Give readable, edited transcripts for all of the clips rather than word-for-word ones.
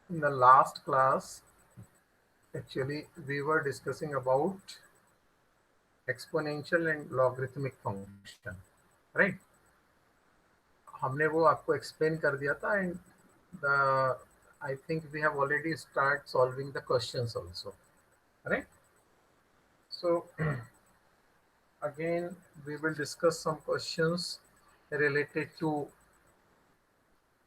In the last class, actually, we were discussing about exponential and logarithmic function, right? हमने वो आपको explain कर दिया था, and the I think we have already start solving the questions also, right? So again, we will discuss some questions related to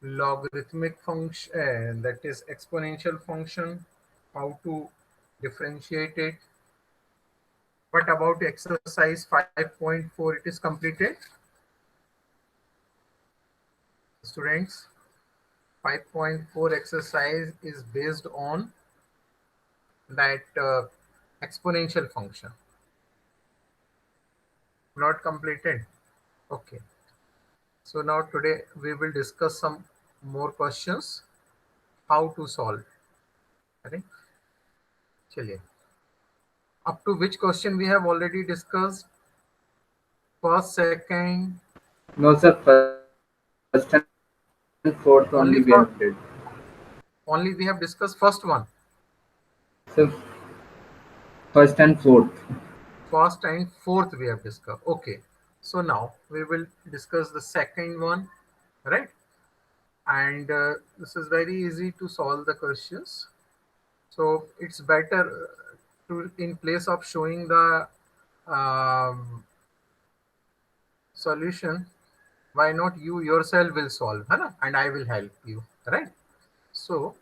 logarithmic function, that is exponential function, how to differentiate it. What about exercise 5.4? It is completed, students. 5.4 exercise is based on that exponential function. Not completed. Okay. So now today we will discuss some more questions. How to solve. Okay. चलिए. Up to which question we have already discussed? First, second. No, sir. First and fourth only we have did. Only for only we have discussed first one. So first and fourth. First and fourth we have discussed. Okay. So now we will discuss the second one, right? And this is very easy to solve the questions. So it's better to, in place of showing the um, solution, why not you yourself will solve, है ना? And I will help you, right? So,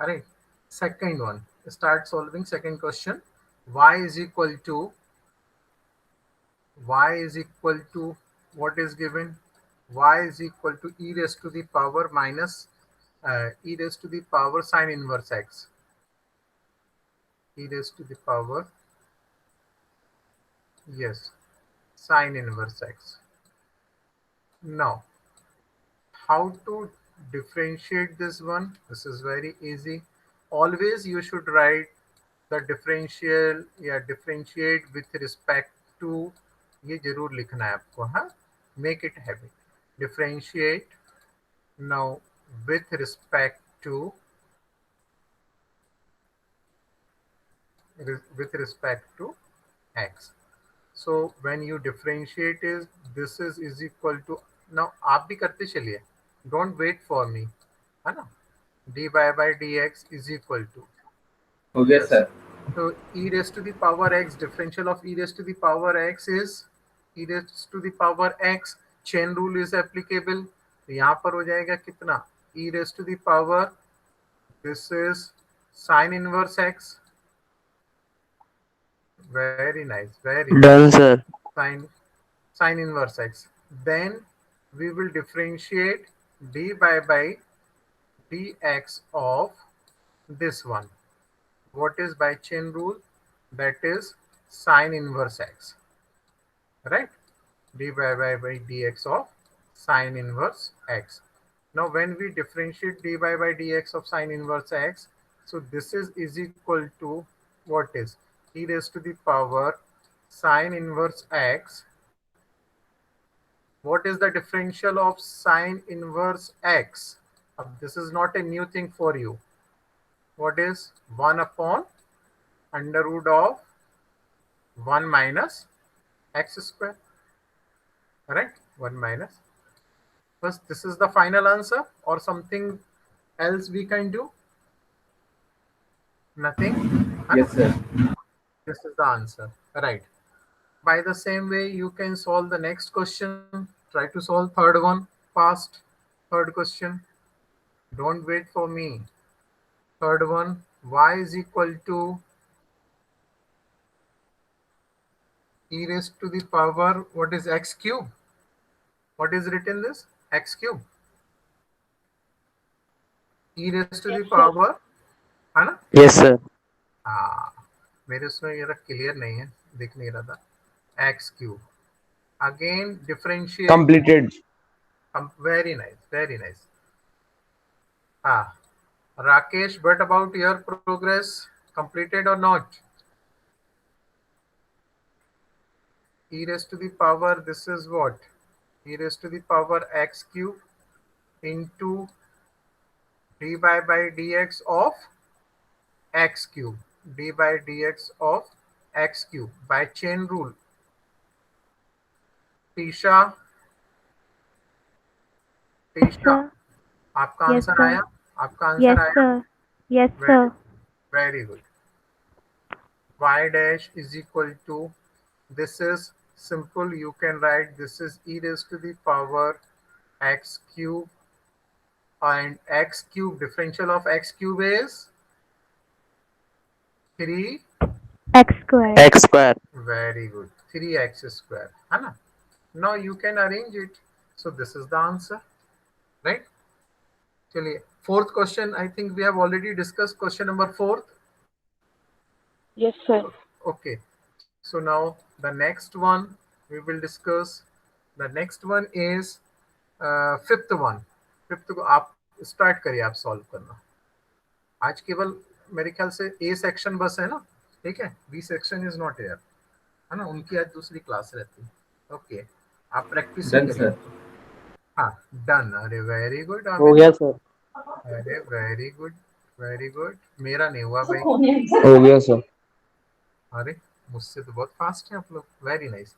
all right. Second one, start solving second question. Y is equal to y is equal to what is given? Y is equal to e raised to the power minus e raised to the power sine inverse x. E raised to the power, yes, sine inverse x. Now, how to differentiate this one? This is very easy. Always you should write the differential, या differentiate with respect to, ये जरूर लिखना है आपको, हाँ, make it habit. Differentiate now with respect to, with respect to x. So when you differentiate is, this is equal to, now आप भी करते चलिए, don't wait for me, है ना? dy by dx is equal to, Okay, yes, sir. so e raised to the power x, differential of e raised to the power x is e raised to the power x, chain rule is applicable, तो यहाँ पर हो जाएगा कितना, e raised to the power, this is sine inverse x. Very nice, very nice. Done, sir. Sine inverse x. Then we will differentiate dy by dx of this one. What is by chain rule? That is sine inverse x, right? dy by dx of sine inverse x. Now when we differentiate dy by dx of sine inverse x, so this is equal to what is e raised to the power sine inverse x. What is the differential of sine inverse x? This is not a new thing for you. What is 1 upon under root of 1 minus x square, right? 1 minus. First, this is the final answer or something else we can do? Nothing? Yes, sir. This is the answer, right? By the same way, you can solve the next question. Try to solve third one fast. Third question. Don't wait for me. Third one, y is equal to e raised to the power, what is x cube? What is written this? X cube. E raised to the power, है ना? Yes, sir. हाँ, मेरे उसमें ये clear नहीं है, दिख नहीं रहा था. X cube. Again, differentiate. Completed. Very nice, very nice. Ah, Rakesh, what about your progress? Completed or not? E raised to the power, this is what? E raised to the power x cube into dy by dx of x cube, dy by dx of x cube by chain rule. Trisha, Yes, Trisha, sir. आपका Yes, answer sir. आया? आपका answer Yes, आया? sir. Yes, very sir. Very good. Y dash is equal to, this is simple, you can write this is e raised to the power x cube, and x cube, differential of x cube is 3. X square. X square. Very good, 3x square है ना. Now you can arrange it, so this is the answer, right? चलिए, fourth question, I think we have already discussed question number 4. Yes, sir. Okay, so now the next one we will discuss. The next one is fifth one. Fifth को आप start करिए, आप solve करना. आज केवल मेरे ख्याल से ए सेक्शन बस है ना, ठीक है, B section is not here, है ना, उनकी आज दूसरी क्लास रहती है. ओके, आप प्रैक्टिस ही Done, करिए. sir. हाँ, डन. अरे वेरी गुड हो गया सर. अरे वेरी गुड, वेरी गुड. मेरा नहीं हुआ भाई. हो गया सर. अरे मुझसे तो बहुत फास्ट है आप लोग. Very nice.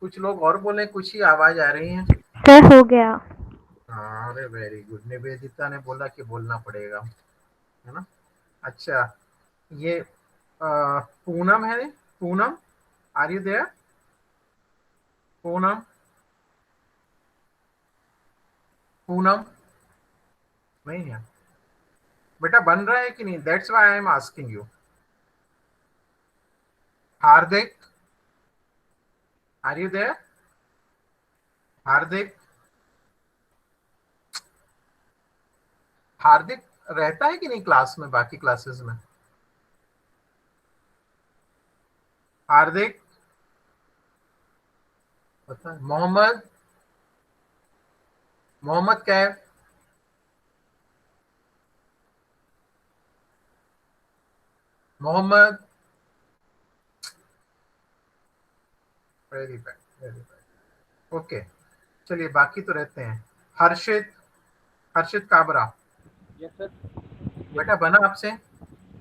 कुछ लोग और बोले, कुछ ही आवाज आ रही है. सर हो गया. हाँ, अरे वेरी गुड. निवेदिता ने बोला कि बोलना पड़ेगा, है ना. अच्छा, ये पूनम है. Poonam, are you there? Poonam, Poonam नहीं है बेटा. बन रहा है कि नहीं? That's why I am asking you. Hardik, are you there? Hardik, Hardik रहता है कि नहीं क्लास में, बाकी क्लासेस में? हार्दिक, पता है? Mohammad, Mohammad Kaif, Mohammad. Very bad, very bad. Okay, चलिए बाकी तो रहते हैं. हर्षित, हर्षित काबरा. Yes, sir. बेटा बना आपसे?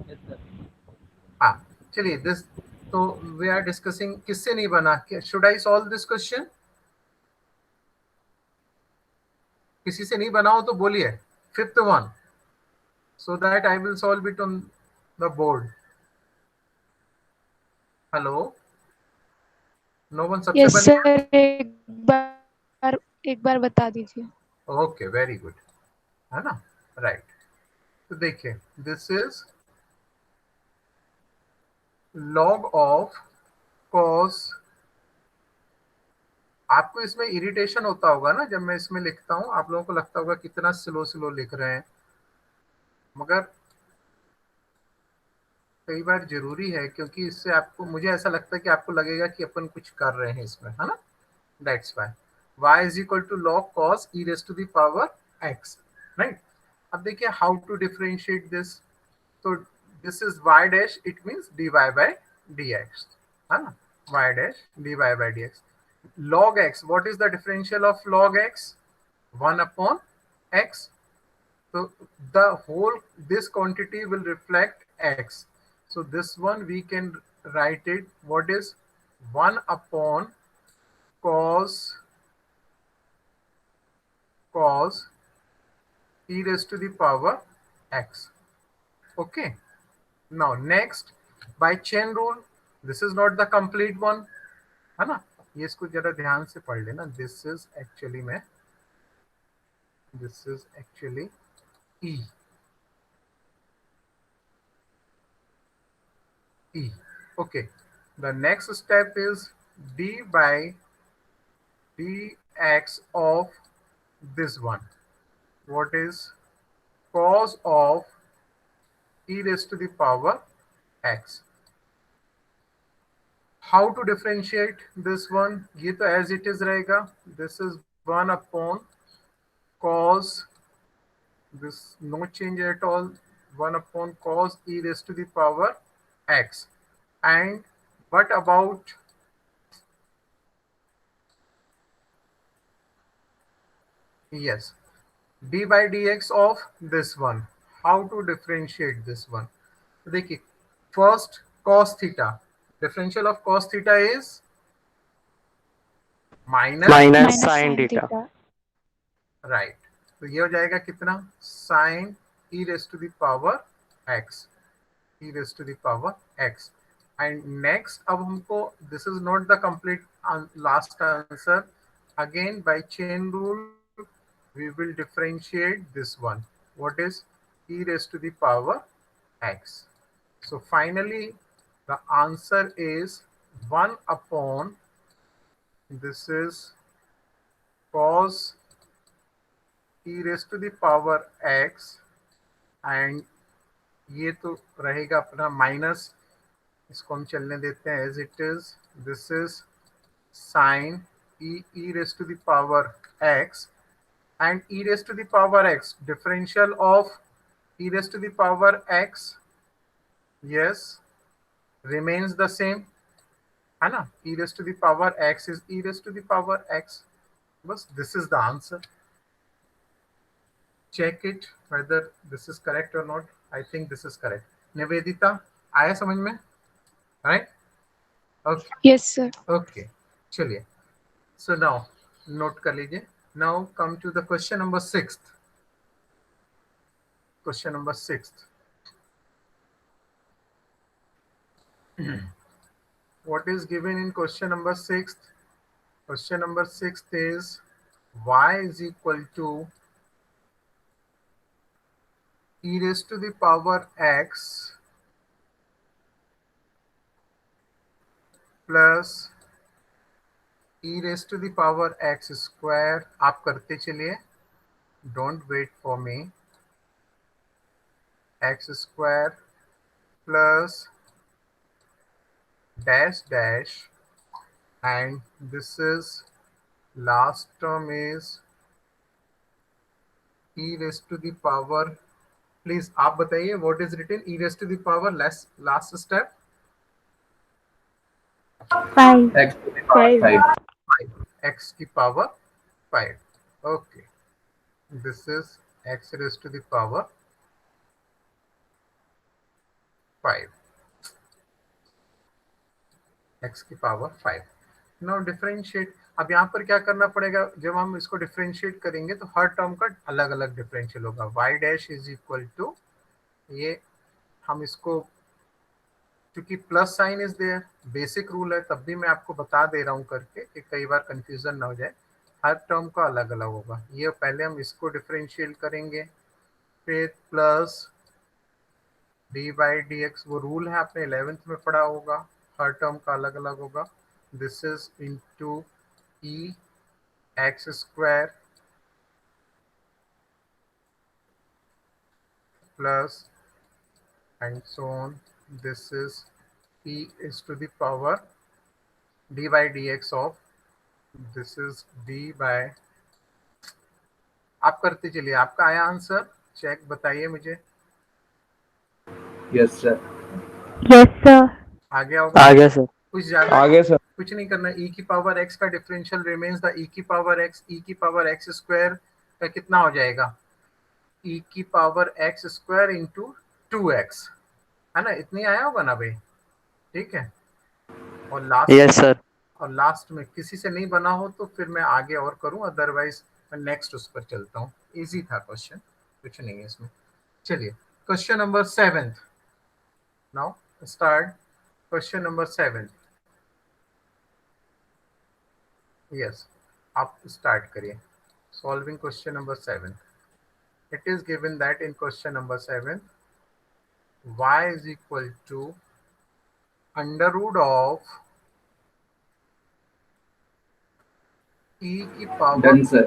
Yes, sir. हाँ, चलिए. दिस तो वी आर डिस्कसिंग. किससे नहीं बना? Should I solve this question? किसी से नहीं बना हो तो बोलिए. Fifth one, so that I will solve it on the board. Hello, no one. सबसे यस बन गया? सर, एक बार बता दीजिए. ओके, वेरी गुड, है ना. राइट. तो देखिए, this is log of cos. आपको इसमें इरिटेशन होता होगा ना जब मैं इसमें लिखता हूं. आप लोगों को लगता होगा कितना स्लो स्लो लिख रहे हैं, मगर कई बार जरूरी है, क्योंकि इससे आपको, मुझे ऐसा लगता है कि आपको लगेगा कि अपन कुछ कर रहे हैं इसमें, है ना. That's why y is equal to log cos e raise to the power x, right. अब देखिए हाउ टू डिफरेंशिएट दिस. तो this is y dash, it means dy by dx, है ना. y dash dy by dx. log x, what is the differential of log x? 1 upon x. So the whole, this quantity will reflect x. So this one we can write it, what is 1 upon cos e raised to the power x. Okay, now next, by chain rule, this is not the complete one, है ना. ये इसको जरा ध्यान से पढ़ लेना. This is actually में, this is actually e, e. Okay, the next step is d by dx of this one. What is cos of e raised to the power x? How to differentiate this one? ये तो as it is रहेगा. This is 1 upon cos, this no change at all, 1 upon cos e raised to the power x. And what about yes, D by D x of this one. How to differentiate this one? देखिए, first cos theta, differential of cos theta is minus minus Minus sine sin थीटा. theta. Right. तो ये हो जाएगा कितना? Sine E raise to the power X, e raised to the power x. And next, अब हमको, this is not the complete last answer. Again, by chain rule, we will differentiate this one. What is e raised to the power x? So finally, the answer is 1 upon, this is cos e raised to the power x, and ये तो रहेगा अपना minus, इसको हम चलने देते हैं as it is. This is sine E raise to the power X, and E raise to the power X, differential of E raise to the power X, yes, remains the same, है ना. E raise to the power X is E raise to the power X. बस, this is the answer. Check it whether this is correct or not. I think this is correct. Nivedita, आया समझ में? Right? Okay. Yes, sir. Okay. चलिए. So now note कर लीजिए. Now come to the question number 6th. Question number 6th. What is given in question number 6th? Question number 6th is y is equal to e raised to the power x plus e raised to the power x square. आप करते चलिए, don't wait for me. X square plus dash dash, and this is last term is e raised to the power. Please आप बताइए what is written e raised to the power last step. 5. X to the power 5. 5. X की power 5. Okay. This is x raised to the power 5. x की power 5. Now differentiate. अब यहाँ पर क्या करना पड़ेगा? जब हम इसको डिफरेंशिएट करेंगे तो हर टर्म का अलग अलग डिफरेंशियल होगा. y dash is equal to, ये हम इसको, क्योंकि plus sign is there, basic rule है, तब भी मैं आपको बता दे रहा हूँ करके कि कई बार कंफ्यूजन ना हो जाए. हर टर्म का अलग अलग होगा. ये पहले हम इसको डिफरेंशिएट करेंगे, फिर plus D by D x, वो रूल है आपने 11th में पढ़ा होगा, हर टर्म का अलग अलग होगा. This is into E x square plus and so on. This is e is to the power d by dx of, this is d by. आप करते चलिए. आपका आया आंसर? चेक बताइए मुझे. Yes, sir. Yes, sir. आ गया होगा? आ गया सर. कुछ ज्यादा आगे सर. कुछ नहीं करना. e की पावर x का डिफरेंशियल रिमेन्स द e की पावर x. e की पावर x स्क्वायर का कितना हो जाएगा? e की power x square into 2x, है ना. इतनी आया होगा ना भाई? ठीक है. और लास्ट, यस सर. और लास्ट में किसी से नहीं बना हो तो फिर मैं आगे और करूं, अदरवाइज मैं नेक्स्ट उस पर चलता हूं. इजी था क्वेश्चन, कुछ नहीं है इसमें. चलिए, question number 7. Now start question number 7. Yes, आप स्टार्ट करिए. Solving question number 7. It is given that in question number 7 y is equal to under root of e की पावर. Done, sir.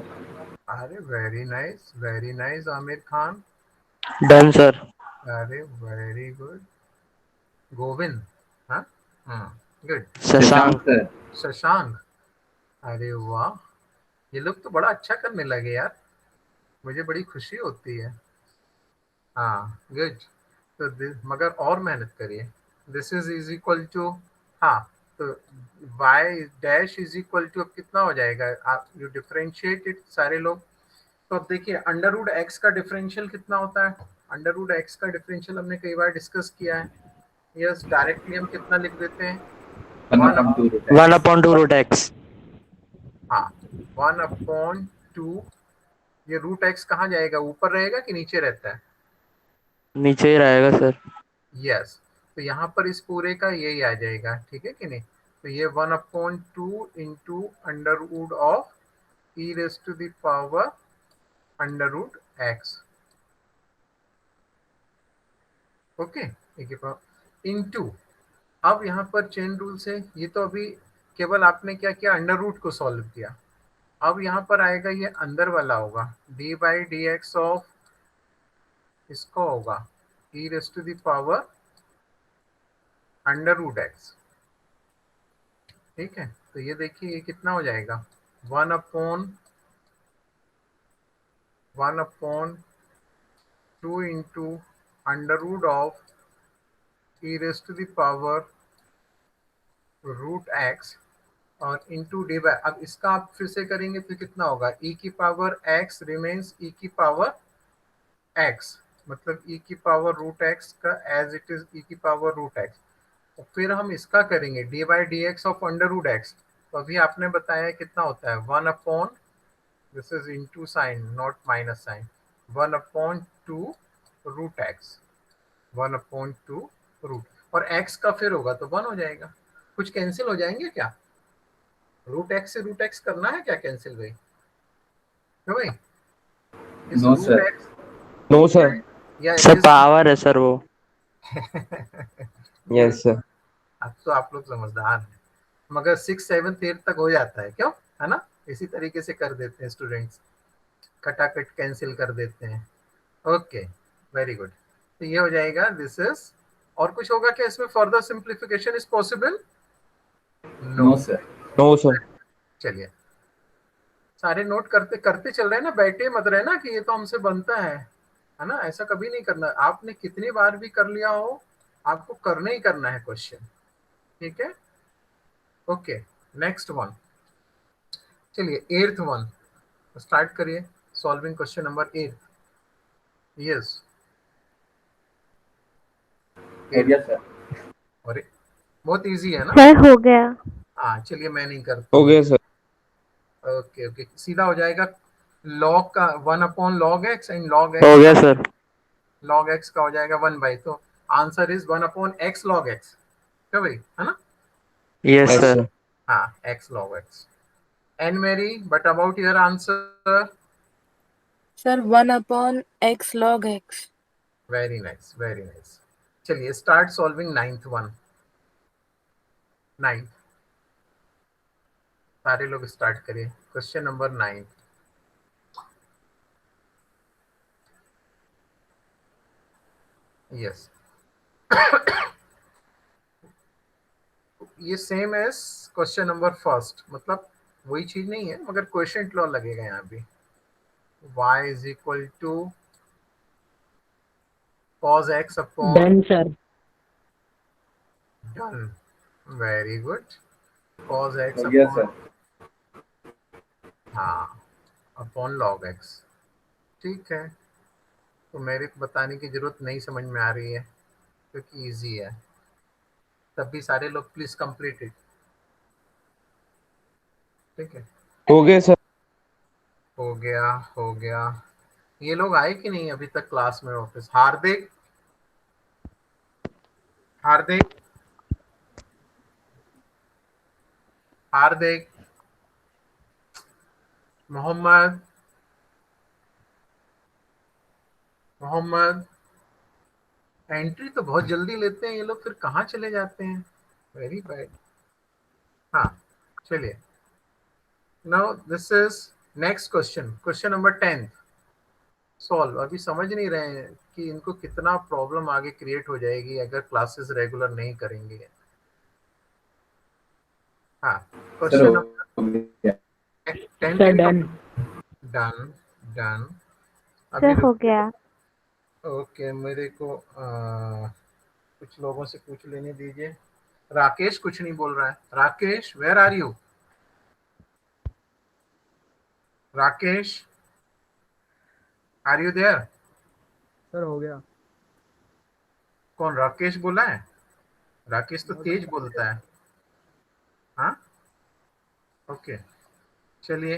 अरे very nice Aamir Khan. Done sir. अरे very good. Govind, हाँ, good. Shashank. sir. Shashank, अरे वाह, ये लोग तो बड़ा अच्छा करने लगे यार, मुझे बड़ी खुशी होती है. हाँ, गुड. तो मगर और मेहनत करिए. दिस इज इक्वल टू, हाँ, तो y dash is equal to, अब कितना हो जाएगा? आप यू डिफरेंशिएट इट सारे लोग. तो अब देखिए अंडर रूट एक्स का डिफरेंशियल कितना होता है। अंडर रूट एक्स का डिफरेंशियल हमने कई बार डिस्कस किया है। यस, डायरेक्टली हम कितना लिख देते हैं, one one upon two root x. हाँ, 1/2। ये रूट एक्स कहाँ जाएगा, ऊपर रहेगा कि नीचे रहता है? नीचे ही रहेगा सर। यस, तो यहाँ पर इस पूरे का यही आ जाएगा, ठीक है कि नहीं। तो ये 1/2 into under root of E raise to the power under root x. Okay, into, अब यहाँ पर चेन रूल से, ये तो अभी केवल आपने क्या किया, अंडर रूट को सॉल्व किया। अब यहाँ पर आएगा, ये अंदर वाला होगा D by D x of, इसको होगा E raise to the power under root X. ठीक है, तो ये देखिए ये कितना हो जाएगा, 1/2 into under root of E raise to the power root x और इंटू डी बाई, अब इसका आप फिर से करेंगे तो कितना होगा, ई की पावर एक्स रिमेन्स ई की पावर एक्स, मतलब ई की पावर रूट एक्स का एज इट इज ई की पावर रूट एक्स। और फिर हम इसका करेंगे d by D x of under root x. तो अभी आपने बताया कितना होता है, 1/, this is into sign not minus sign, 1/2 root x, 1/2 root, और एक्स का फिर होगा तो 1 हो जाएगा। कुछ कैंसिल हो जाएंगे क्या, रूट एक्स से रूट एक्स करना है क्या कैंसिल भाई, क्यों भाई? Is no root sir. X no sir, या सर पावर है सर वो। Yes sir. अब तो आप लोग समझदार हैं, मगर 6, 7, 8 तक हो जाता है, क्यों, है ना? इसी तरीके से कर देते हैं स्टूडेंट्स, खटाखट कैंसिल कर देते हैं। Okay, very good. तो ये हो जाएगा, दिस इज, और कुछ होगा क्या इसमें, further simplification is possible? No sir. No sir. चलिए, सारे नोट करते करते चल रहे हैं ना, बैठे मत रहे ना कि ये तो हमसे बनता है ना, ऐसा कभी नहीं करना। आपने कितनी बार भी कर लिया हो, आपको करना ही करना है क्वेश्चन, ठीक है। ओके, नेक्स्ट वन, चलिए 8th वन स्टार्ट करिए, सॉल्विंग क्वेश्चन नंबर 8। यस, हो गया सर। अरे बहुत इजी है ना। सर हो गया। हाँ चलिए, मैं नहीं करता हो हूँ। गया सर। ओके ओके, सीधा हो जाएगा, लॉग का 1/log x एंड log हो x गया का, सर। log x का हो जाएगा 1/, तो answer is 1/x log x, क्या भाई, है ना? Yes yes sir. सर। हाँ, x log x। And Mary, but about your answer? Sir, 1/x log x. Very nice, very nice. चलिए start solving 9th one, 9th, सारे लोग start करिए, question number 9। Yes, ये same as question number first, मतलब वही चीज नहीं है, मगर क्वेश्चन लॉ लगेगा यहाँ भी। y इज इक्वल टू cos x upon, Done, sir. Done, very good, cos x हो गया अपॉन, सर। हाँ, अपॉन log x। ठीक है, तो मेरे को बताने की जरूरत नहीं समझ में आ रही है, क्योंकि इजी है। तब भी सारे लोग प्लीज कंप्लीट इट, ठीक है। हो गया सर। हो गया, हो गया। ये लोग आए कि नहीं अभी तक क्लास में वापस? हार्दिक, हार्दिक, हार्दिक, मोहम्मद, मोहम्मद, एंट्री तो बहुत जल्दी लेते हैं ये लोग, फिर कहाँ चले जाते हैं, वेरी बैड। हाँ चलिए, now this is next question, question number 10 solve. अभी समझ नहीं रहे हैं कि इनको कितना प्रॉब्लम आगे क्रिएट हो जाएगी अगर क्लासेस रेगुलर नहीं करेंगे। हाँ, सर क्वेश्चन हो नंबर गया। 10 Sir, भी done. Done, done. सर अभी हो गया। ओके, मेरे को कुछ लोगों से पूछ लेने दीजिए। राकेश कुछ नहीं बोल रहा है, Rakesh where are you? Rakesh, are you there? Sir हो गया। कौन, राकेश बोला है? राकेश तो तेज बोलता है। हाँ, ओके, चलिए।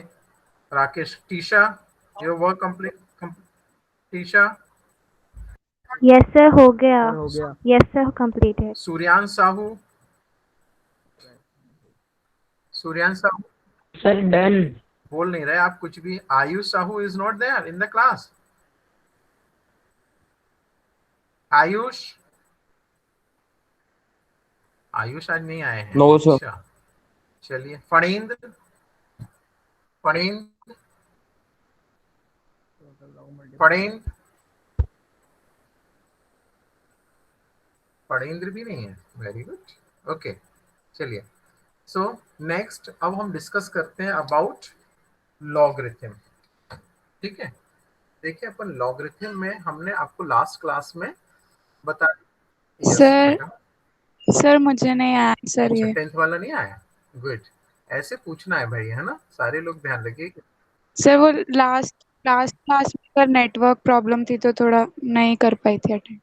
Rakesh, Trisha, your work complete? Trisha, Yes, sir. हो गया. सर हो गया। Yes, sir. Completed. Suryan Sahu, Suryan Sahu sir done. बोल नहीं रहे आप कुछ भी। Ayush Sahu is not there in the class. Ayush, Ayush आज नहीं आए हैं। No sir. अच्छा, चलिए। फणींद्र, फणींद्र, फणींद्र, फणींद्र भी नहीं है। वेरी गुड, ओके, चलिए। सो नेक्स्ट अब हम डिस्कस करते हैं अबाउट लॉगरिथम। ठीक है, देखिए अपन लॉगरिथम में हमने आपको लास्ट क्लास में बता, यस सर बेटा। सर मुझे नहीं आया सर अच्छा, ये। 10th वाला नहीं आया? गुड, ऐसे पूछना है भाई, है ना? सारे लोग ध्यान रखिए। सर वो लास्ट लास्ट क्लास में सर नेटवर्क प्रॉब्लम थी तो थोड़ा नहीं कर पाई थी अटेंड।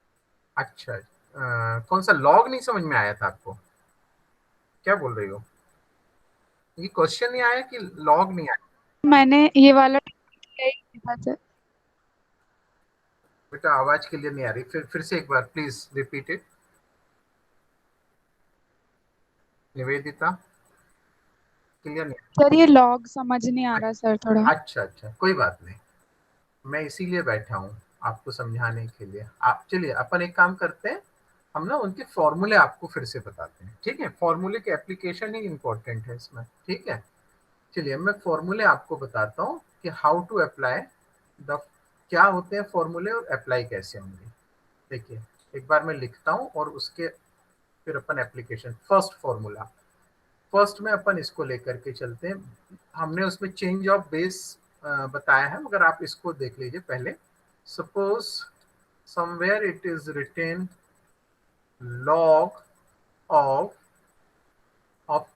अच्छा, कौन सा लॉग नहीं समझ में आया था आपको? क्या बोल रही हो? ये क्वेश्चन नहीं आया कि लॉग नहीं आया? मैंने ये वाला किया ही नहीं था सर। बेटा आवाज क्लियर नहीं आ रही, फिर से एक बार please repeat it. Nivedita, clear नहीं? सर ये लॉग समझ नहीं आ रहा सर थोड़ा। अच्छा अच्छा, कोई बात नहीं, मैं इसीलिए बैठा हूँ आपको समझाने के लिए। आप चलिए अपन एक काम करते हैं, हम ना उनके फॉर्मूले आपको फिर से बताते हैं। ठीक है, फॉर्मूले के एप्लीकेशन ही इंपॉर्टेंट है इसमें। ठीक है, चलिए मैं फॉर्मूले आपको बताता हूँ कि हाउ टू अप्लाई द, क्या होते हैं फॉर्मूले और अप्लाई कैसे होंगे। देखिए, एक बार मैं लिखता हूँ और उसके फिर अपन एप्लीकेशन। फर्स्ट फॉर्मूला, फर्स्ट में अपन इसको लेकर के चलते हैं। हमने उसमें चेंज ऑफ बेस बताया है, मगर आप इसको देख लीजिए पहले। Suppose somewhere it is written log of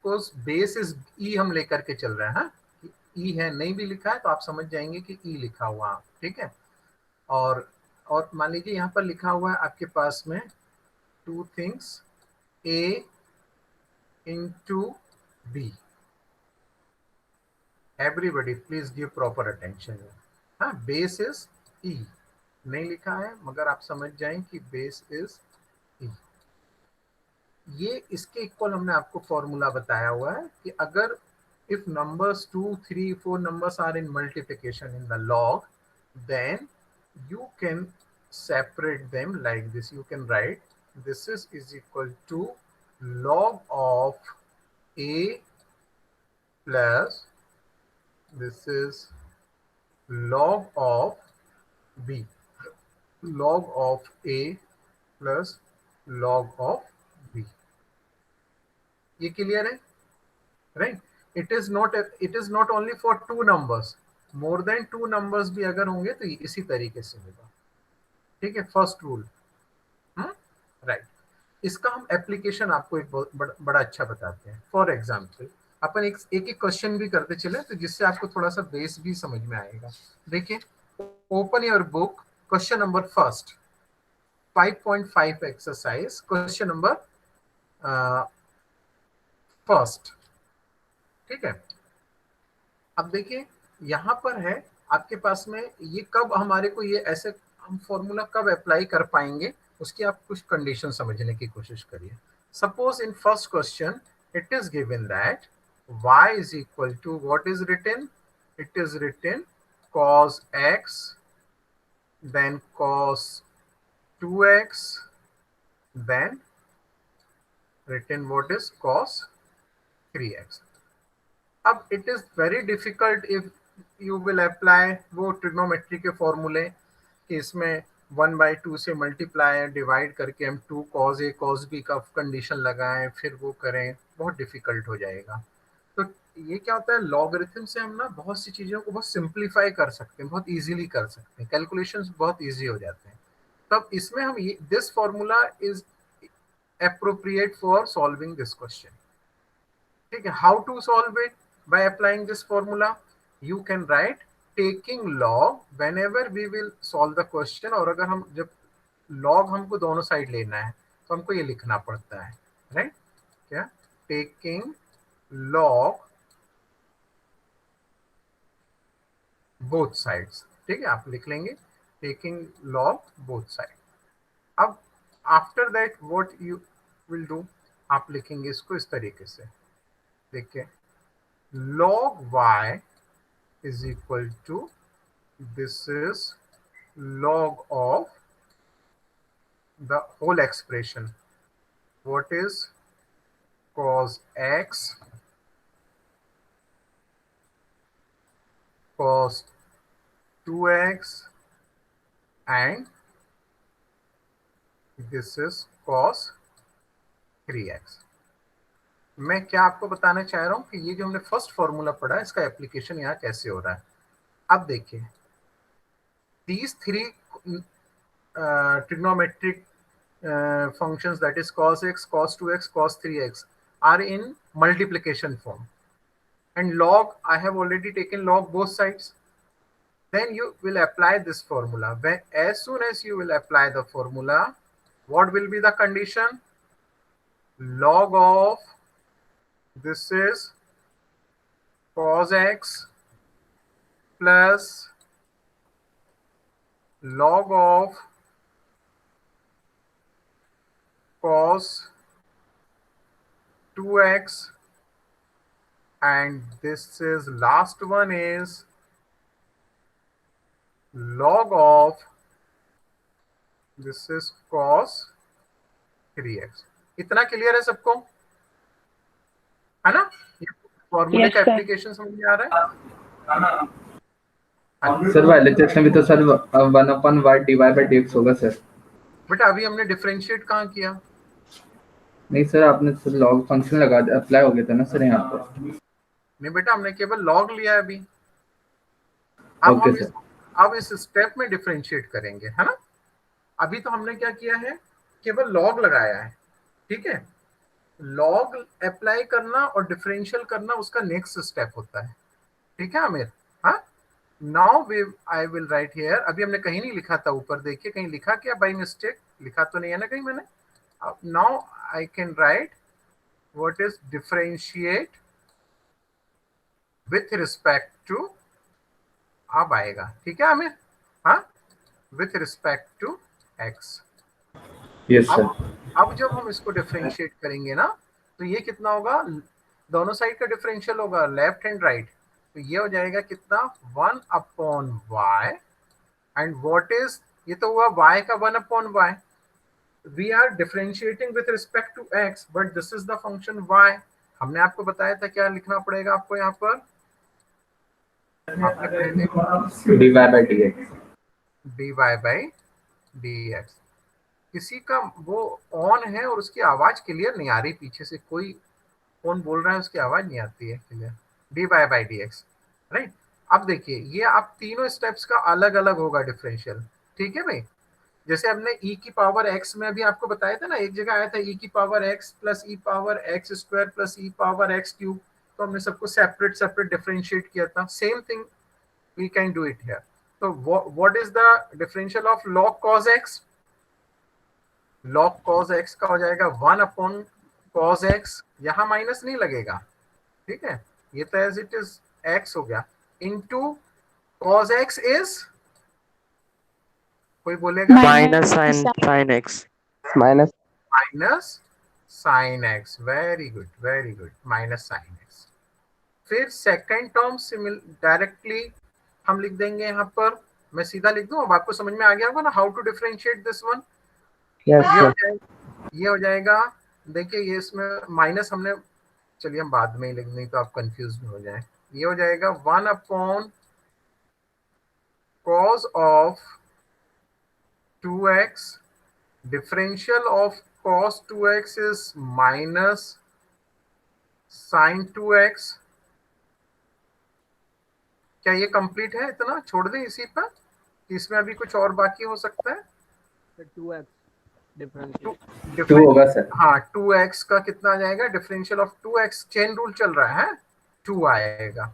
course base is e, हम लेकर के चल रहे हैं। हाँ, ई है, नहीं भी लिखा है तो आप समझ जाएंगे कि ई लिखा हुआ है। ठीक है, और मान लीजिए यहाँ पर लिखा हुआ है आपके पास में two things, A into B. Everybody please give proper attention. हाँ, बेस इज ई, नहीं लिखा है मगर आप समझ जाएं कि बेस इज ई। ये इसके इक्वल हमने आपको फॉर्मूला बताया हुआ है कि अगर if numbers 2 3 4 numbers are in multiplication in the log, then you can separate them like this. You can write this is equal to log of a plus this is log of b, log of a plus log of b। ये clear है? Right, it is not only for two numbers, more than two numbers भी अगर होंगे तो इसी तरीके से होगा। ठीक है, फर्स्ट रूल। राइट, इसका हम एप्लीकेशन आपको एक बहुत बड़ा अच्छा बताते हैं। फॉर एग्जाम्पल अपन एक एक क्वेश्चन भी करते चले तो जिससे आपको थोड़ा सा बेस भी समझ में आएगा। देखिए, open your book, question number first, 5.5 exercise, question number first. ठीक है, अब देखिए यहाँ पर है आपके पास में, ये कब हमारे को ये ऐसे हम फॉर्मूला कब अप्लाई कर पाएंगे, उसकी आप कुछ कंडीशन समझने की कोशिश करिए। Suppose in first question it is given that y is equal to, what is written? It is written cos x, then cos 2x, then written what is cos 3x। अब it is very difficult if you will apply वो trigonometry के फॉर्मूले कि इसमें 1/2 से multiply divide करके हम 2 cos a cos b का कंडीशन लगाएं फिर वो करें, बहुत डिफिकल्ट हो जाएगा। तो ये क्या होता है, लॉगरिथम से हम ना बहुत सी चीज़ों को बहुत सिंप्लीफाई कर सकते हैं, बहुत इजीली कर सकते हैं, कैलकुलेशंस बहुत इजी हो जाते हैं। तब इसमें हम ये this formula is appropriate for solving this question। ठीक है, how to solve it by applying this formula? You can write taking log whenever we will solve the question, और अगर हम जब लॉग हमको दोनों साइड लेना है तो हमको ये लिखना पड़ता है, राइट? क्या? टेकिंग लॉग बोथ साइड्स, ठीक है, आप लिख लेंगे टेकिंग लॉग बोथ साइड। अब after that what you will do, आप लिखेंगे इसको इस तरीके से, देखिए log y is equal to, this is log of the whole expression, what is cos x cos 2x and this is cos 3x। मैं क्या आपको बताना चाह रहा हूं कि ये जो हमने फर्स्ट फॉर्मूला पढ़ा है इसका एप्लीकेशन यहाँ कैसे हो रहा है। अब देखिए these three trigonometric functions, that is cos x, cos 2x, cos 3x, are in multiplication form, and log, I have already taken log both sides. Then you will apply this formula. When, as soon as you will apply the formula, what will be the condition? Log of this is cos x plus log of cos 2x, and this is last one is log of this is cos 3x। इतना clear है सबको, है ना? ये फॉर्मूले का application समझ में आ रहा है? सर LHS में भी तो सर 1/y dy/dx होगा सर। बेटा अभी हमने डिफरेंशिएट कहाँ किया? नहीं सर, आपने सर लॉग फंक्शन लगा दिया, अप्लाई हो गया था ना सर यहाँ पर। नहीं बेटा, हमने केवल लॉग लिया है अभी। Okay sir. अब इस स्टेप में डिफरेंशिएट करेंगे, है ना? अभी तो हमने क्या किया है, केवल लॉग लगाया है, ठीक है? लॉग अप्लाई करना और डिफरेंशियल करना उसका नेक्स्ट स्टेप होता है, ठीक है आमिर? हाँ, now I will write here. अभी हमने कहीं नहीं लिखा था, ऊपर देखिए कहीं लिखा क्या बाय मिस्टेक? लिखा तो नहीं है ना कहीं मैंने? Now I can write what is differentiate with respect to, अब आएगा, ठीक है आमिर? हाँ, with respect to x. Yes sir. अब जब हम इसको डिफरेंशिएट करेंगे ना, तो ये कितना होगा? दोनों साइड का डिफरेंशियल होगा, लेफ्ट एंड राइट, तो ये हो जाएगा कितना? 1/y, एंड व्हाट इज, ये तो हुआ y का 1/y। We are differentiating with respect to x, but this is the function y। हमने आपको बताया था क्या लिखना पड़ेगा आपको यहाँ पर? dy/dx। किसी का वो ऑन है और उसकी आवाज क्लियर नहीं आ रही, पीछे से कोई कौन बोल रहा है उसकी आवाज नहीं आती है क्लियर। dy/dx, right? अब देखिए ये आप तीनों स्टेप्स का अलग अलग होगा डिफरेंशियल, ठीक है भाई? जैसे हमने e की पावर x में अभी आपको बताया था ना, एक जगह आया था e की power x plus e power x square plus e power x cube, तो हमने सबको सेपरेट डिफरेंशिएट किया था। Same thing we can do it here. तो what is the differential of log cos x? log cos x का हो जाएगा 1/cos x, यहाँ माइनस नहीं लगेगा, ठीक है? ये तो एज इट इज x हो गया, इनटू cos x इज, कोई बोलेगा? Minus sine x. Minus sin x। Very good, very good, minus sin x। फिर सेकेंड टर्म डायरेक्टली हम लिख देंगे यहाँ पर, मैं सीधा लिख दूं, अब आपको समझ में आ गया होगा ना how to differentiate this one. ये हो जाएगा, देखिए ये इसमें माइनस हमने, चलिए हम बाद में ही लिख दें तो आप कंफ्यूज हो जाए। ये हो जाएगा 1/cos of 2x, differential of cos 2x is minus sin 2x। क्या ये कंप्लीट है? इतना छोड़ दें इसी पर, इसमें अभी कुछ और बाकी हो सकता है? 2x डिफरेंस 2 होगा सर। हाँ, 2x का कितना आ जाएगा? Differential of 2x, chain rule चल रहा है, 2 आएगा।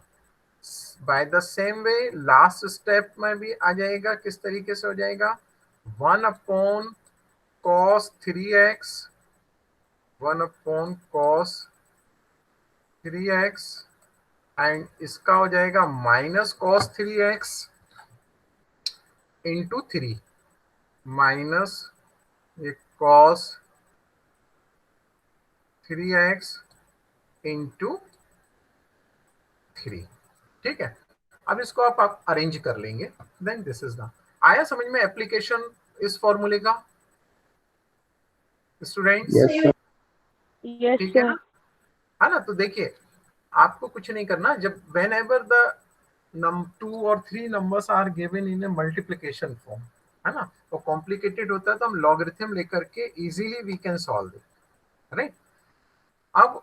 By the same way last step में भी आ जाएगा, किस तरीके से हो जाएगा, 1/cos 3x, 1/cos 3x, and इसका हो जाएगा -cos 3x इंटू 3, माइनस ये cos 3x इंटू 3। ठीक है, अब इसको आप अरेंज कर लेंगे, देन दिस इज द, आया समझ में एप्लीकेशन इस फॉर्मूले का स्टूडेंट्स? Yes, sir. Yes, ठीक है sir. ना, है ना? तो देखिए आपको कुछ नहीं करना, जब वेन एवर द 2 और 3 numbers are given in a multiplication form, है ना, तो कॉम्प्लिकेटेड होता है तो हम लॉगरिथम लेकर के easily we can solve it, right? अब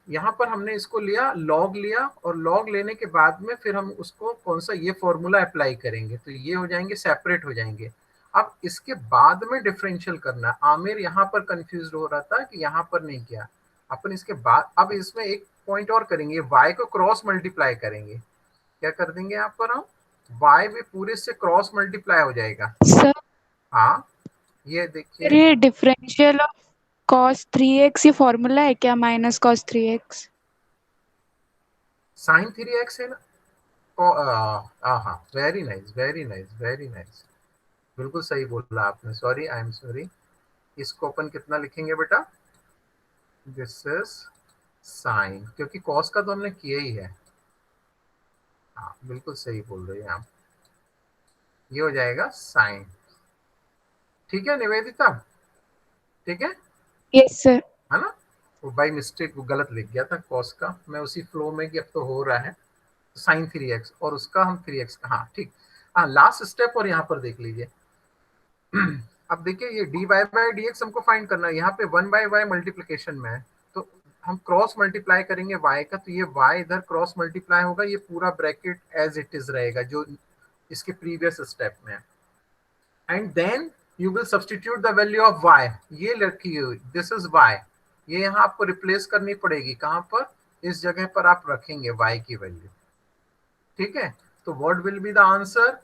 यहाँ पर हमने इसको लिया, लॉग लिया, और लॉग लेने के बाद में फिर हम उसको कौन सा ये फॉर्मूला अप्लाई करेंगे, तो ये हो जाएंगे सेपरेट हो जाएंगे। अब इसके बाद में डिफरेंशियल करना है। आमिर यहाँ पर कंफ्यूज हो रहा था कि यहाँ पर नहीं किया अपन, इसके बाद अब इसमें एक पॉइंट और करेंगे, y को क्रॉस मल्टीप्लाई करेंगे। क्या कर देंगे यहाँ पर हम, y भी पूरे से क्रॉस मल्टीप्लाई हो जाएगा। सर हाँ ये देखिए, ये डिफरेंशियल ऑफ cos 3x ये फॉर्मूला है क्या, -cos 3x? sin 3x है ना। हाँ, very nice, very nice, very nice, बिल्कुल सही बोला आपने, सॉरी, आई एम सॉरी। इसको अपन कितना लिखेंगे बेटा, दिस इज साइन, क्योंकि कॉस का तो हमने किया ही है। हाँ बिल्कुल सही बोल रहे हैं आप, ये हो जाएगा साइन। ठीक है निवेदिता, ठीक है, यस सर। है ना? वो बाई मिस्टेक वो गलत लिख गया था कॉस का, मैं उसी फ्लो में कि अब तो हो रहा है साइन 3x और उसका हम 3x का, हाँ ठीक। हाँ लास्ट स्टेप, और यहाँ पर देख लीजिए अब देखिए ये dy बाई dx हमको फाइंड करना है, यहाँ पे 1/y मल्टीप्लीकेशन में है, तो हम क्रॉस मल्टीप्लाई करेंगे y का, तो ये y इधर क्रॉस मल्टीप्लाई होगा, ये पूरा ब्रैकेट एज इट इज रहेगा जो इसके प्रीवियस स्टेप में है, and then you will substitute the value of y, ये रखी हुई दिस इज y, ये यहाँ आपको रिप्लेस करनी पड़ेगी, कहाँ पर, इस जगह पर आप रखेंगे y की वैल्यू। ठीक है, तो what will be the answer,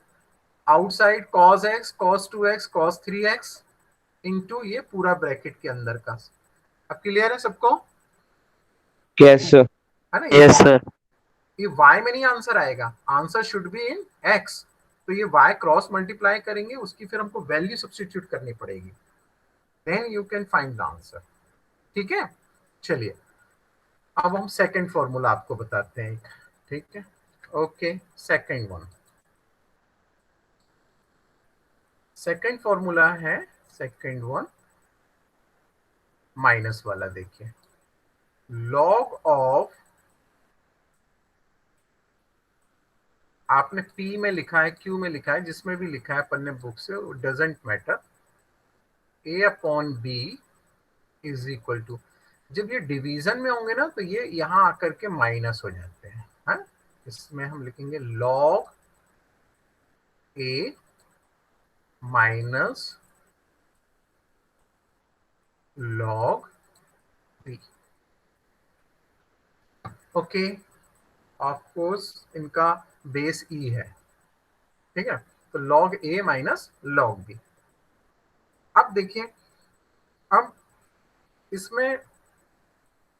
outside cos x, cos 2x, cos 3x into ये पूरा ब्रैकेट के अंदर का। अब क्लियर है सबको, Yes, sir. है ना? Yes, sir. ये y में नहीं आंसर आएगा, answer should be in x, तो ये y क्रॉस मल्टीप्लाई करेंगे, उसकी फिर हमको वैल्यू सब्स्टिट्यूट करनी पड़ेगी, then you can find the answer. ठीक है, चलिए अब हम सेकंड फॉर्मूला आपको बताते हैं, ठीक है, okay, second one, second formula है, सेकंड वन माइनस वाला, देखिए लॉग ऑफ, आपने P में लिखा है, Q में लिखा है, जिसमें भी लिखा है पन्ने बुक से, doesn't matter, A/B is equal to, जब ये डिवीजन में होंगे ना तो ये यहाँ आकर के माइनस हो जाते हैं, हाँ? इसमें हम लिखेंगे log A minus log B, okay, of course इनका बेस E है, ठीक है, तो log A minus log B। अब देखिए, अब इसमें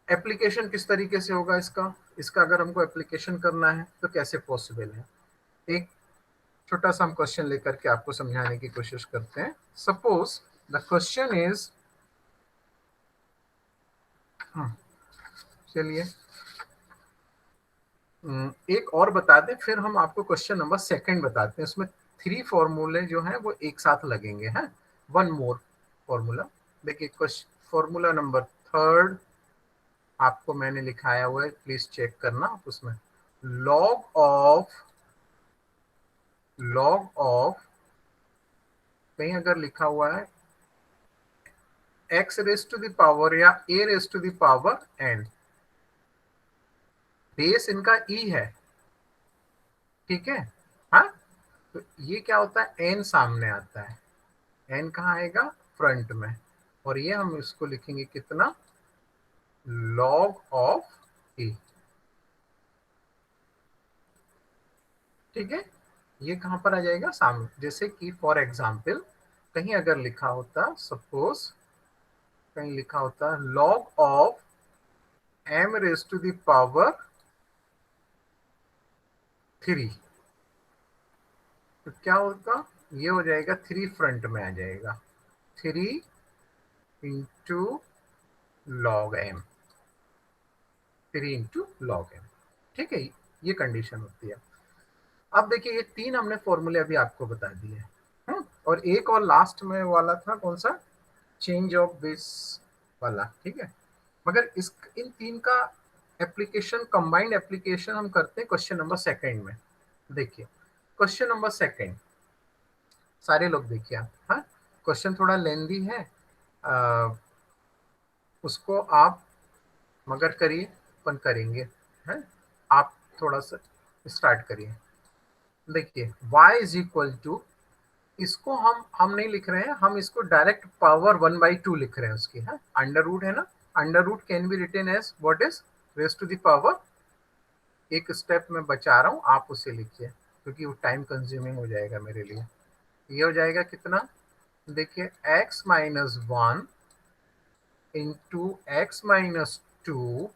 एप्लीकेशन किस तरीके से होगा इसका अगर हमको एप्लीकेशन करना है तो कैसे पॉसिबल है, एक छोटा सा हम क्वेश्चन लेकर के आपको समझाने की कोशिश करते हैं। सपोज द क्वेश्चन इज, चलिए एक और बता दें, फिर हम आपको क्वेश्चन नंबर सेकंड बताते हैं, उसमें 3 फॉर्मूले जो हैं वो एक साथ लगेंगे, हैं, 1 मोर फॉर्मूला। देखिए फॉर्मूला नंबर 3 आपको मैंने लिखाया हुआ है, प्लीज चेक करना आप उसमें, लॉग ऑफ कहीं अगर लिखा हुआ है x raise to the power या a raise to the power n, base इनका e है, ठीक है, हाँ, तो ये क्या होता है, n सामने आता है, n कहाँ आएगा, फ्रंट में, और ये हम इसको लिखेंगे कितना, log ऑफ e, ठीक है, ये कहाँ पर आ जाएगा सामने। जैसे कि फॉर एग्जाम्पल कहीं अगर लिखा होता, सपोज कहीं लिखा होता log of m raise to the power 3, तो क्या होगा, ये हो जाएगा 3 फ्रंट में आ जाएगा, 3 into log m, 3 into log m. ठीक है, ये कंडीशन होती है। अब देखिए ये 3 हमने फॉर्मूले अभी आपको बता दिए हैं, और एक और लास्ट में वाला था कौन सा, चेंज ऑफ बेस वाला। ठीक है, मगर इस इन 3 का एप्लीकेशन, कंबाइंड एप्लीकेशन हम करते हैं क्वेश्चन नंबर सेकंड में। देखिए क्वेश्चन नंबर सेकंड, सारे लोग देखिए आप, हाँ क्वेश्चन थोड़ा लेंदी है, उसको आप मगर करिए, अपन करेंगे, हैं, आप थोड़ा सा स्टार्ट करिए। देखिए y इज इक्वल टू, इसको हम नहीं लिख रहे हैं, हम इसको डायरेक्ट पावर 1/2 लिख रहे हैं उसकी, है अंडर रूट है ना, under root can be written as what is raise to the power, एक स्टेप में बचा रहा हूं, आप उसे लिखिए क्योंकि वो टाइम कंज्यूमिंग हो जाएगा मेरे लिए। ये हो जाएगा कितना, देखिए x minus 1 into x minus 2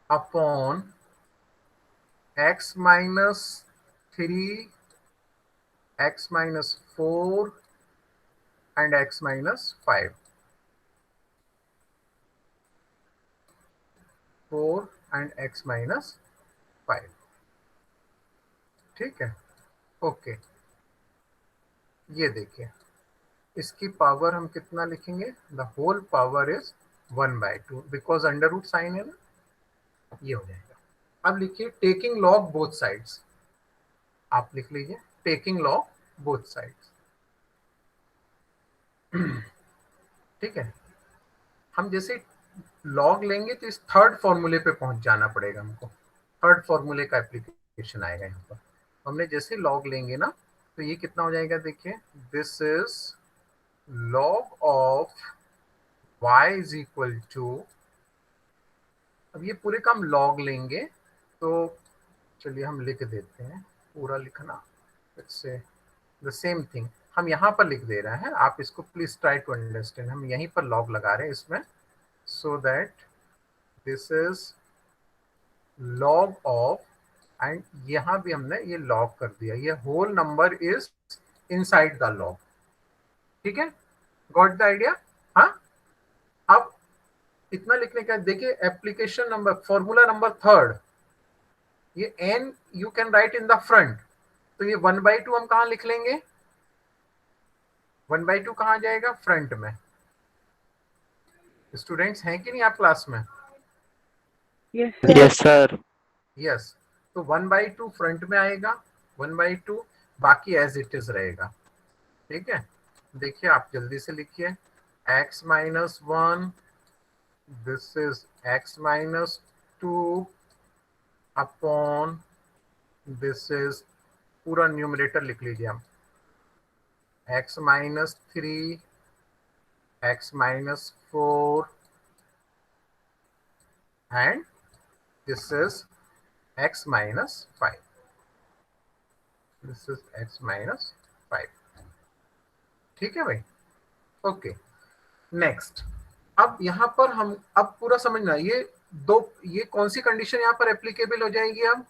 upon x minus 3, x minus 4 and x minus 5, 4 and x minus 5। ठीक है, ओके, ये देखिए इसकी पावर हम कितना लिखेंगे, the whole power is 1/2, because under root sign है ना, ये हो जाएगा। अब लिखिए टेकिंग लॉग बोथ साइड्स, आप लिख लीजिए टेकिंग लॉग बोथ साइड्स। ठीक है, हम जैसे लॉग लेंगे तो इस थर्ड फॉर्मूले पे पहुंच जाना पड़ेगा हमको, थर्ड फॉर्मूले का एप्लीकेशन आएगा यहाँ पर। हमने जैसे लॉग लेंगे ना, तो ये कितना हो जाएगा, देखिए this is log of y is equal to, अब ये पूरे का हम लॉग लेंगे, तो चलिए हम लिख देते हैं, पूरा लिखना, इससे द सेम थिंग हम यहाँ पर लिख दे रहे हैं, आप इसको प्लीज ट्राई टू अंडरस्टैंड, हम यहीं पर लॉग लगा रहे हैं इसमें, so that this is log of, and यहाँ भी हमने ये लॉग कर दिया, ये whole number is inside the log. ठीक है, गॉट द आइडिया। हाँ, अब इतना लिखने का, देखिए application number, formula number third, ये n you can write in the front, तो ये 1/2 हम कहाँ लिख लेंगे, 1/2 कहाँ जाएगा, फ्रंट में। स्टूडेंट्स हैं कि नहीं आप क्लास में, Yes, sir. यस, तो 1/2 फ्रंट में आएगा, 1/2 बाकी एज इट इज रहेगा। ठीक है, देखिए आप जल्दी से लिखिए, x minus 1, this is x minus 2 upon, this is पूरा न्यूमरेटर लिख लीजिए हम, x minus 3, x minus 4 and this is x minus 5, this is x minus 5। ठीक है भाई, ओके, नेक्स्ट। अब यहाँ पर हम, अब पूरा समझना, ये दो, ये कौन सी कंडीशन यहाँ पर एप्लीकेबल हो जाएगी, अब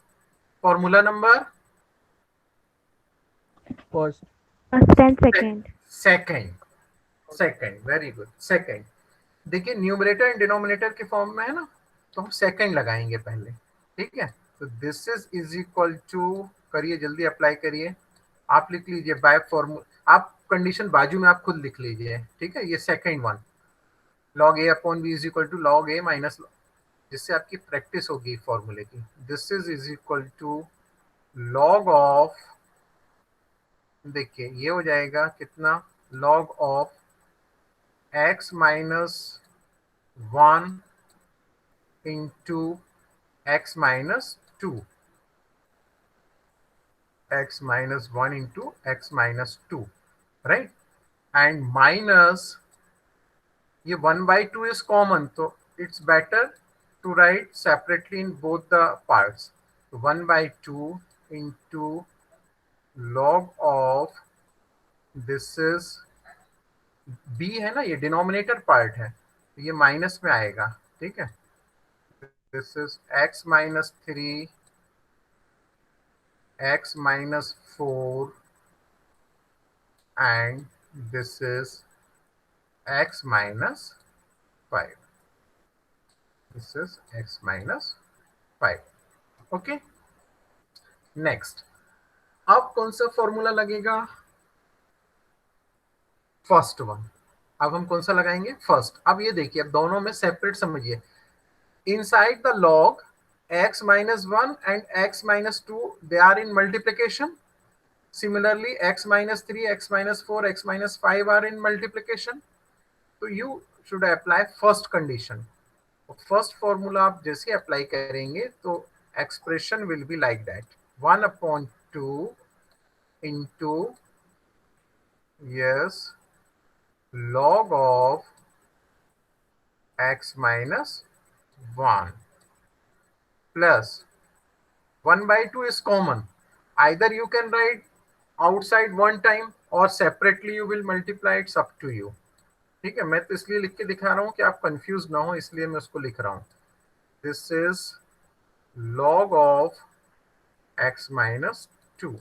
formula number First and second. Second, second, very good, second. देखिए न्यूमरेटर एंड डिनोमिनेटर के फॉर्म में है ना, तो हम सेकंड लगाएंगे पहले। ठीक है, तो दिस इज इक्वल टू, करिए जल्दी अप्लाई करिए, आप लिख लीजिए बाय फॉर्मूला, आप कंडीशन बाजू में आप खुद लिख लीजिए। ठीक है, ये second one, log a upon b is equal to log a minus, जिससे आपकी प्रैक्टिस होगी फॉर्मूले की। This is equal to log of, देखिए ये हो जाएगा कितना, log of x minus 1 into x minus 2, x minus 1 into x minus 2, right, and minus ये 1/2 इज कॉमन, तो it's better to write separately in both the parts. 1/2 into log of this is b है ना, ये denominator part है तो ये minus में आएगा, ठीक है. This is x minus 3 x minus 4 and this is x minus 5. This is x minus 5. Okay. Next, अब कौन सा फॉर्मूला लगेगा? First one. अब हम कौन सा लगाएंगे? फर्स्ट. अब ये देखिए, अब दोनों में सेपरेट समझिए. Inside the log x minus 1 and x minus 2 they are in multiplication. Similarly x minus 3 x minus 4 x minus 5 are in multiplication. So you should apply first condition. First formula आप जैसे apply करेंगे तो expression will be like that. 1/2 into yes log of x minus 1 plus 1/2 is common. Either you can write outside one time or separately you will multiply. It's up to you. ठीक है, मैं तो इसलिए लिख के दिखा रहा हूं कि आप कंफ्यूज ना हो, इसलिए मैं उसको लिख रहा हूं. This is log of x minus 2.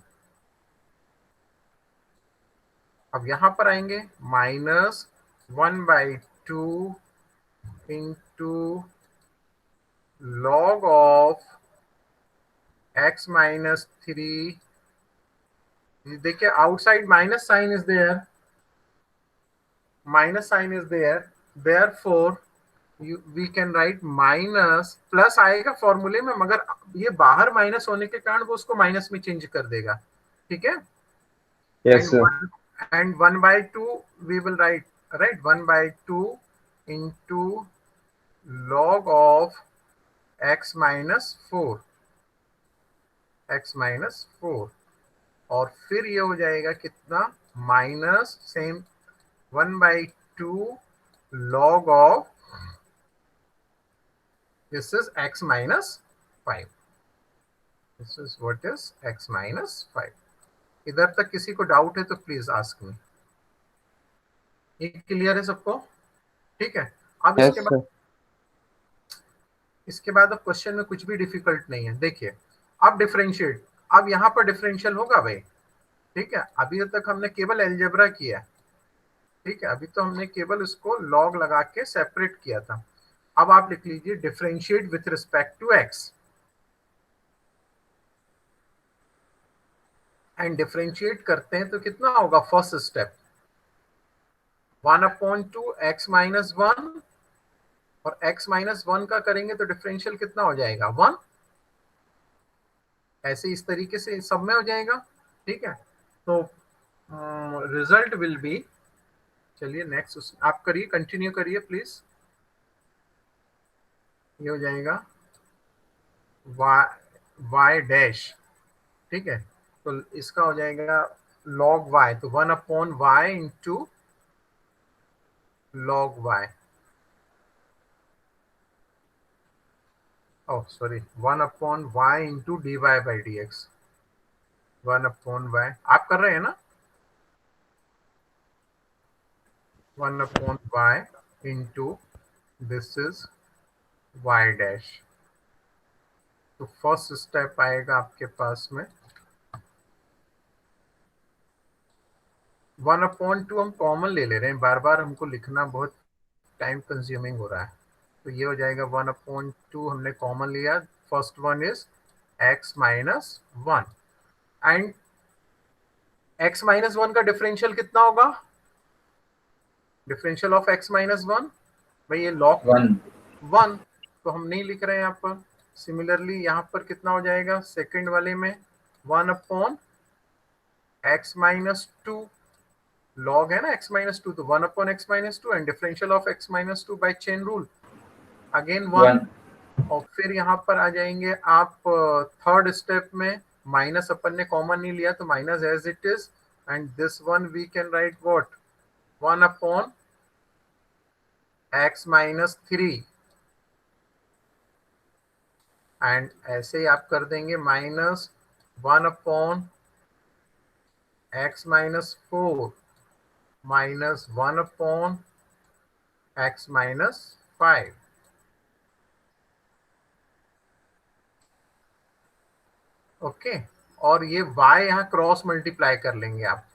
अब यहां पर आएंगे minus 1/2 into log of x minus 3. देखिए outside minus sign is there, minus sign is there, therefore we can write minus. Plus आएगा फॉर्मूले में, मगर ये बाहर माइनस होने के कारण वो उसको माइनस में चेंज कर देगा, ठीक है. Yes, sir. And 1/2 we will write, right, 1/2 into log of x minus 4 x minus 4 और फिर ये हो जाएगा कितना? Minus same 1/2 log of this is x minus 5. This is what is x minus 5. इधर तक किसी को डाउट है तो प्लीज आस्क मी. ये क्लियर है सबको? ठीक है. अब Yes, sir. इसके बाद अब क्वेश्चन में कुछ भी डिफिकल्ट नहीं है. देखिए अब डिफरेंशिएट, अब यहाँ पर डिफरेंशियल होगा भाई, ठीक है. अभी तक हमने केवल एलजेब्रा किया, ठीक है. अभी तो हमने केवल इसको लॉग लगा के सेपरेट किया था. अब आप लिख लीजिए differentiate with respect to x and differentiate करते हैं तो कितना होगा? फर्स्ट स्टेप 1/2 x minus 1 और x minus 1 का करेंगे तो डिफरेंशियल कितना हो जाएगा? 1. ऐसे इस तरीके से सब में हो जाएगा, ठीक है. तो रिजल्ट विल बी, चलिए नेक्स्ट आप करिए, कंटिन्यू करिए प्लीज. ये हो जाएगा y डैश, ठीक है. तो इसका हो जाएगा log y, तो 1/y into log y. Oh sorry, 1/y into dy/dx. 1/y आप कर रहे हैं ना? 1/y into this is y dash. तो फर्स्ट स्टेप आएगा आपके पास में 1/2 हम कॉमन ले रहे हैं, बार बार हमको लिखना बहुत टाइम कंज्यूमिंग हो रहा है. तो ये हो जाएगा 1/2 हमने कॉमन लिया. First one is x minus 1 and x minus 1 का डिफरेंशियल कितना होगा? डिफरेंशियल ऑफ x minus 1 भाई ये log 1, तो हम नहीं लिख रहे हैं यहाँ पर. सिमिलरली यहाँ पर कितना हो जाएगा? सेकंड वाले में 1/x minus 2 log है ना x minus 2, तो 1/x minus 2 and differential of x minus 2 by chain rule again 1. और फिर यहाँ पर आ जाएंगे आप थर्ड स्टेप में. माइनस अपन ने कॉमन नहीं लिया तो minus as it is and this one we can write what? 1/x minus 3 and ऐसे ही आप कर देंगे -1/(x - 4) -1/(x - 5). ओके, और ये y यहाँ क्रॉस मल्टीप्लाई कर लेंगे आप,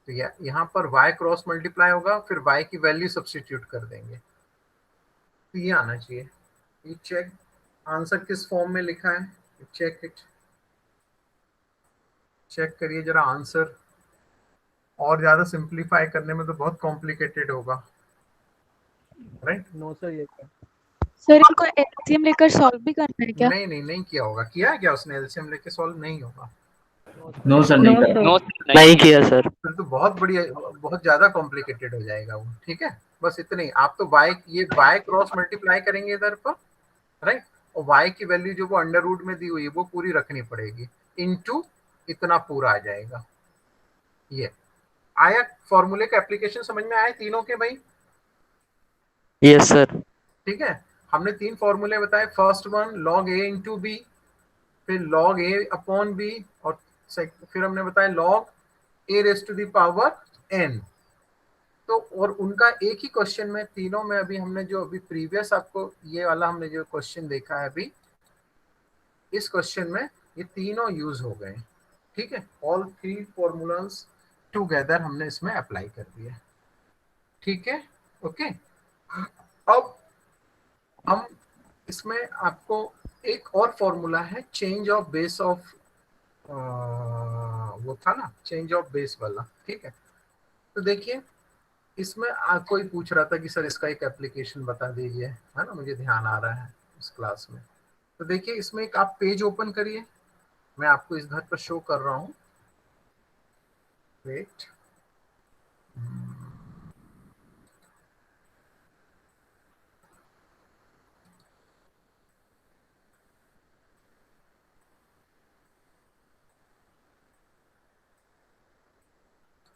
तो यहाँ पर y क्रॉस मल्टीप्लाई होगा, फिर y की वैल्यू सब्स्टिट्यूट कर देंगे, तो ये आना चाहिए। ये चेक आंसर किस फॉर्म में लिखा है, चेक इट, चेक करिए जरा आंसर। और ज्यादा सिंप्लीफाई करने में तो बहुत कॉम्प्लिकेटेड होगा, राइट? नो सर, ये सर इनको एलसीएम लेकर सॉल्व भी करना है क्या? नहीं किया होगा। किया है क्या उसने? एलसीएम लेके सॉल्व नहीं होगा। नो सर, नहीं करा। नहीं किया सर। फिर तो बहुत बढ़िया, बहुत ज्यादा कॉम्प्लिकेटेड हो जाएगा वो। ठीक है, बस इतने ही। आप तो ये y क्रॉस मल्टीप्लाई करेंगे इधर पर, राइट, और y की वैल्यू जो वो अंडर रूट में दी हुई है वो पूरी रखनी पड़ेगी, इनटू इतना पूरा आ जाएगा। ये आया? फॉर्मूले का एप्लीकेशन समझ में आया तीनों के भाई? Yes sir. ठीक है, हमने 3 फॉर्मूले बताए। First one log a into B, फिर log a अपॉन बी, और फिर हमने बताया log a raise to the power n। तो और उनका एक ही क्वेश्चन में, तीनों में अभी हमने जो अभी प्रीवियस आपको ये वाला हमने जो क्वेश्चन देखा है अभी, इस क्वेश्चन में ये तीनों यूज हो गए। ठीक है, ऑल 3 फॉर्मूलाज टुगेदर हमने इसमें अप्लाई कर दिया। ठीक है, ओके। अब हम इसमें आपको एक और फॉर्मूला है, चेंज ऑफ बेस ऑफ, वो था ना चेंज ऑफ बेस वाला। ठीक है, तो देखिए इसमें कोई पूछ रहा था कि सर इसका एक एप्लीकेशन बता दीजिए, है ना, मुझे ध्यान आ रहा है इस क्लास में। तो देखिए इसमें एक आप पेज ओपन करिए, मैं आपको इस घर पर शो कर रहा हूँ। वेट,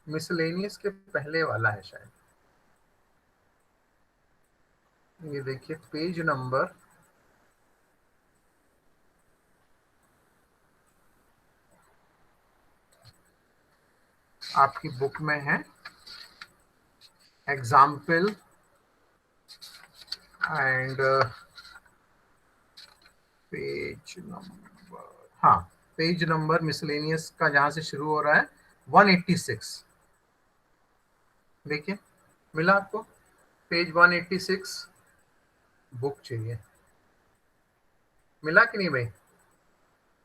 मिसलेनियस के पहले वाला है शायद। ये देखिए पेज नंबर आपकी बुक में है, एग्जाम्पल एंड पेज नंबर, हाँ पेज नंबर मिसलेनियस का जहां से शुरू हो रहा है 186। देखिए मिला आपको पेज 186, बुक चाहिए, मिला कि नहीं भाई?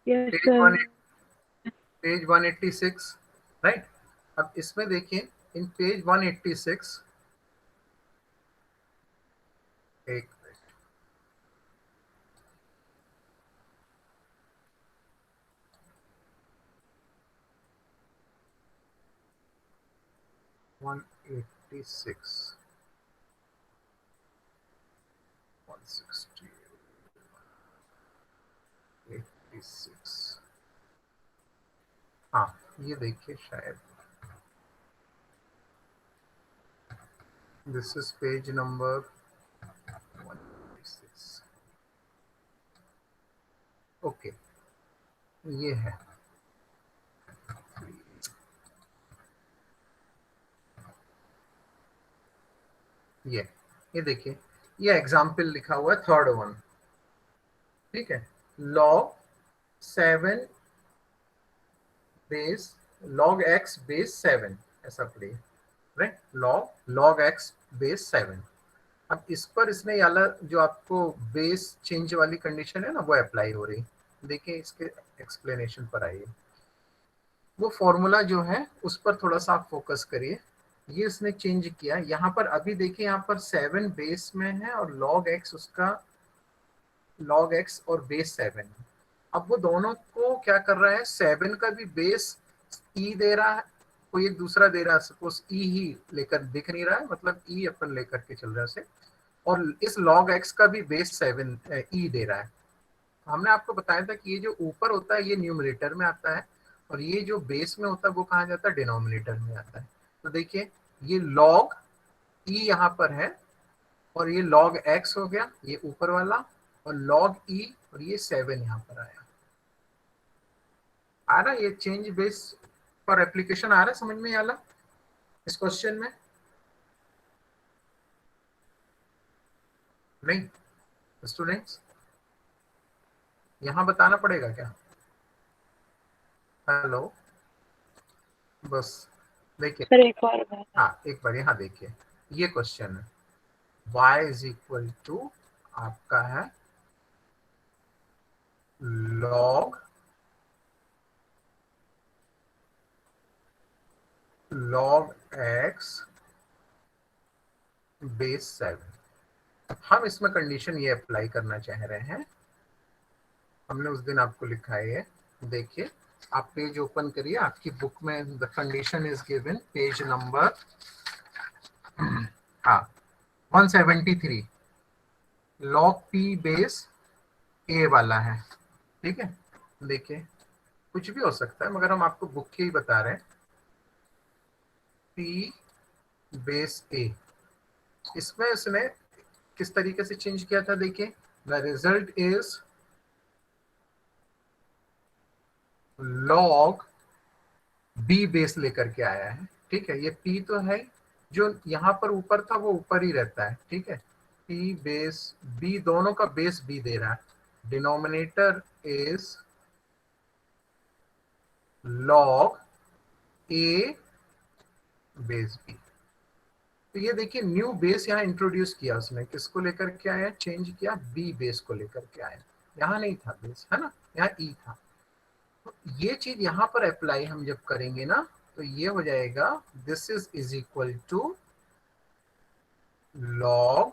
Yes, page sir. 186, राइट। अब इसमें देखिए इन पेज 186, एक 186, 160, 86, हाँ ये देखिए शायद this is page number 186। Okay, ये है, ये देखिए ये एग्जाम्पल लिखा हुआ है, थर्ड वन। ठीक है, log 7 base log x base 7, ऐसा पढ़िए, राइट, log x बेस 7। अब इस पर इसने ये वाला जो आपको बेस चेंज वाली कंडीशन है ना वो अप्लाई हो रही। देखिए इसके एक्सप्लेनेशन पर आइए, वो फॉर्मूला जो है उस पर थोड़ा सा आप फोकस करिए। ये इसने चेंज किया यहाँ पर, अभी देखिए यहाँ पर 7 बेस में है और log x उसका log x और बेस 7। अब वो दोनों को क्या कर रहा है, 7 का भी बेस e दे रहा है, कोई एक दूसरा दे रहा है, सपोज e ही लेकर दिख नहीं रहा है, मतलब e अपन लेकर के चल रहा है, और इस log x का भी बेस 7 e दे रहा है। हमने आपको बताया था कि ये जो ऊपर होता है ये न्यूमरेटर में आता है, और ये जो बेस में होता है वो कहाँ जाता है, डिनोमिनेटर में आता है। तो देखिए ये log e यहाँ पर है, और ये log x हो गया ये ऊपर वाला, और log e और ये 7 यहाँ पर आया। आ रहा ये चेंज बेस पर एप्लीकेशन आ रहा है समझ में आला इस क्वेश्चन में? नहीं स्टूडेंट्स, यहां बताना पड़ेगा क्या? हेलो, बस देखिए सर एक और बार। हाँ एक बार यहाँ देखिए, ये क्वेश्चन है y इज इक्वल टू आपका है log x बेस 7। हम इसमें कंडीशन ये अप्लाई करना चाह रहे हैं, हमने उस दिन आपको लिखा है ये देखिए, आप पेज ओपन करिए आपकी बुक में, the condition is given page number हाँ 173 log p बेस a वाला है, ठीक है। देखिए कुछ भी हो सकता है मगर हम आपको बुक के ही बता रहे हैं, p बेस a। इसमें इसने किस तरीके से चेंज किया था देखिए, the result is log b base लेकर के आया है, ठीक है। ये p तो है जो यहाँ पर ऊपर था वो ऊपर ही रहता है, ठीक है। p बेस b, दोनों का बेस b दे रहा है, denominator is log a base b। तो ये देखिए न्यू बेस यहाँ इंट्रोड्यूस किया उसने, किसको लेकर के आया, चेंज किया b बेस को लेकर के आया, यहाँ नहीं था बेस है ना, यहाँ e था। तो ये चीज यहाँ पर अप्लाई हम जब करेंगे ना तो ये हो जाएगा this is equal to log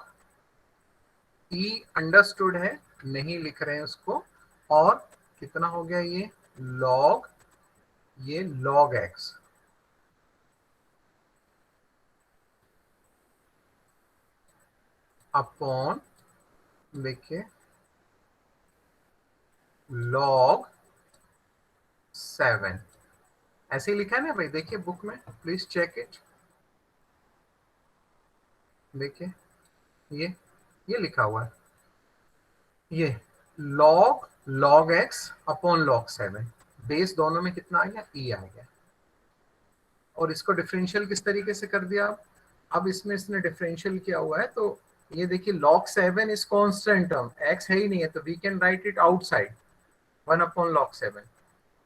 e, understood है नहीं लिख रहे हैं उसको, और कितना हो गया ये log x अपॉन देखिए log 7, ऐसे ही लिखा है ना भाई, देखिए बुक में प्लीज चेक इट, देखिए ये लिखा हुआ है, ये log x upon log 7, base दोनों में कितना आ गया, e आ गया। और इसको डिफरेंशियल किस तरीके से कर दिया आप, अब इसमें इसने डिफरेंशियल किया हुआ है, तो ये देखिए log 7 इज कांस्टेंट टर्म, x है ही नहीं है तो we can write it outside 1 upon log 7।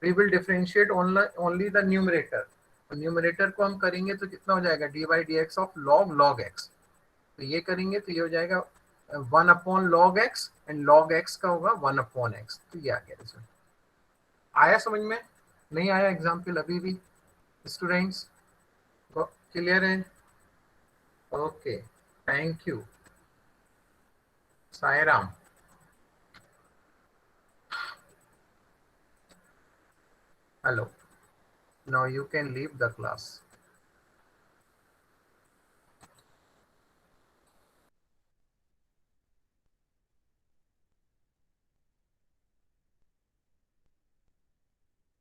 We will differentiate only the numerator, numerator को हम करेंगे तो कितना हो जाएगा, d by D x of log x। तो ये करेंगे तो ये हो जाएगा 1 upon log x and log x का होगा 1 अपॉन x। तो ये आ गया रिजल्ट। आया समझ में? नहीं आया एग्जाम्पल अभी भी स्टूडेंट्स? क्लियर है? Okay thank you Sairam. Hello, now you can leave the class.